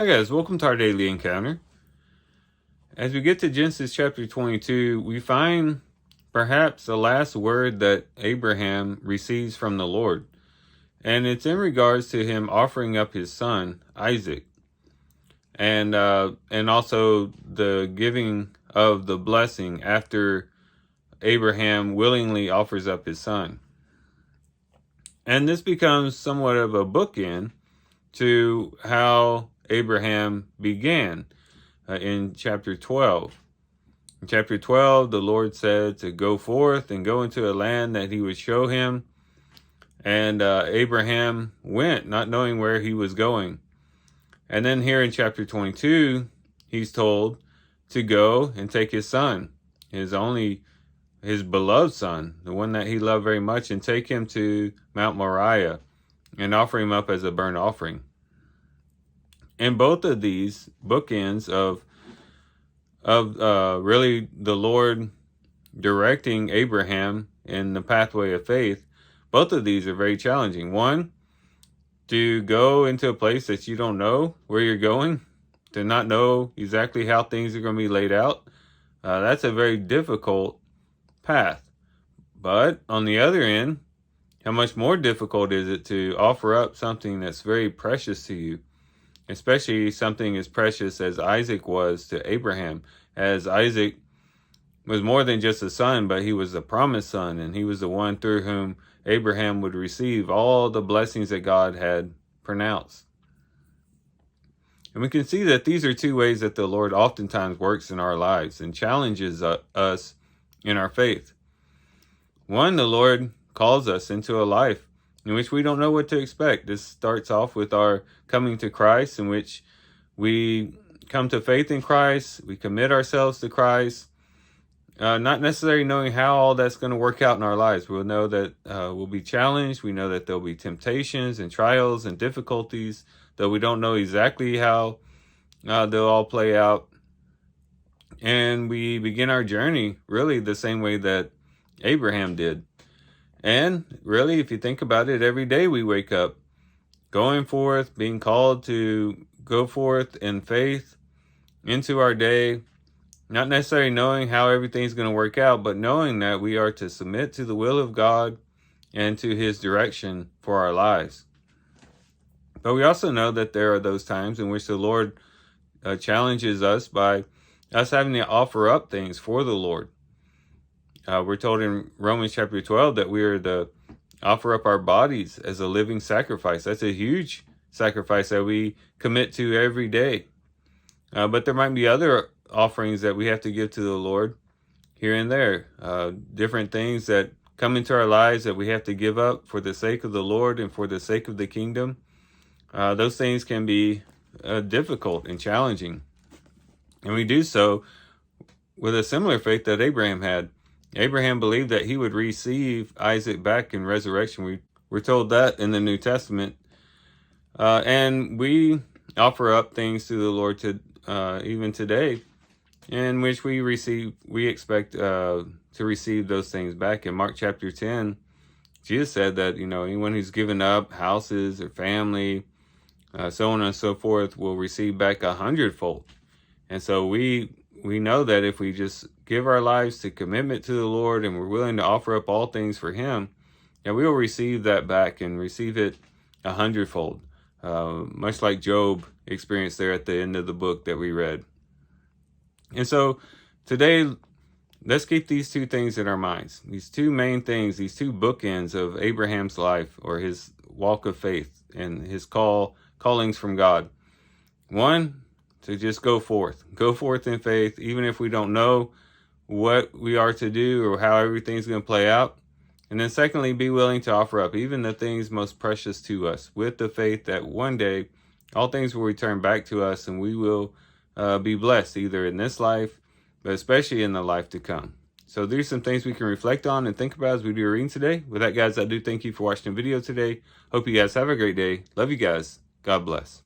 Hi guys, welcome to our daily encounter. As we get to Genesis chapter 22, we find perhaps the last word that Abraham receives from the Lord. And it's in regards to him offering up his son, Isaac. And also the giving of the blessing after Abraham willingly offers up his son. And this becomes somewhat of a bookend to how Abraham began in chapter 12. In chapter 12, the Lord said to go forth and go into a land that he would show him. And Abraham went, not knowing where he was going. And then here in chapter 22, he's told to go and take his son, his beloved son, the one that he loved very much, and take him to Mount Moriah and offer him up as a burnt offering. And both of these bookends of really the Lord directing Abraham in the pathway of faith, both of these are very challenging. One, to go into a place that you don't know where you're going, to not know exactly how things are going to be laid out. That's a very difficult path. But on the other end, how much more difficult is it to offer up something that's very precious to you? Especially something as precious as Isaac was to Abraham, as Isaac was more than just a son, but he was the promised son, and he was the one through whom Abraham would receive all the blessings that God had pronounced. And we can see that these are two ways that the Lord oftentimes works in our lives and challenges us in our faith. One, the Lord calls us into a life in which we don't know what to expect. This starts off with our coming to Christ, in which we come to faith in Christ, we commit ourselves to Christ, not necessarily knowing how all that's going to work out in our lives. We'll know that we'll be challenged. We know that there'll be temptations and trials and difficulties, though we don't know exactly how they'll all play out. And we begin our journey really the same way that Abraham did. And really, if you think about it, every day we wake up going forth, being called to go forth in faith into our day, not necessarily knowing how everything's going to work out, but knowing that we are to submit to the will of God and to his direction for our lives. But we also know that there are those times in which the Lord challenges us by us having to offer up things for the Lord. We're told in Romans chapter 12 that we are to offer up our bodies as a living sacrifice. That's a huge sacrifice that we commit to every day. But there might be other offerings that we have to give to the Lord here and there. Different things that come into our lives that we have to give up for the sake of the Lord and for the sake of the kingdom. Those things can be difficult and challenging. And we do so with a similar faith that Abraham had. Abraham believed that he would receive Isaac back in resurrection. We're told that in the New Testament. And we offer up things to the Lord to even today, in which we expect to receive those things back. In Mark chapter 10, Jesus said that, anyone who's given up houses or family, so on and so forth, will receive back 100-fold. And so we know that if we just give our lives to commitment to the Lord and we're willing to offer up all things for him, and we will receive that back and receive it 100-fold. Much like Job experienced there at the end of the book that we read. And so today, let's keep these two things in our minds. These two main things, these two bookends of Abraham's life, or his walk of faith and his callings from God. One, to just go forth in faith, even if we don't know what we are to do or how everything's going to play out. And then secondly, be willing to offer up even the things most precious to us, with the faith that one day all things will return back to us and we will be blessed either in this life, but especially in the life to come. So there's some things we can reflect on and think about as we do a reading today. With that, guys, I do thank you for watching the video today. Hope you guys have a great day. Love you guys. God bless.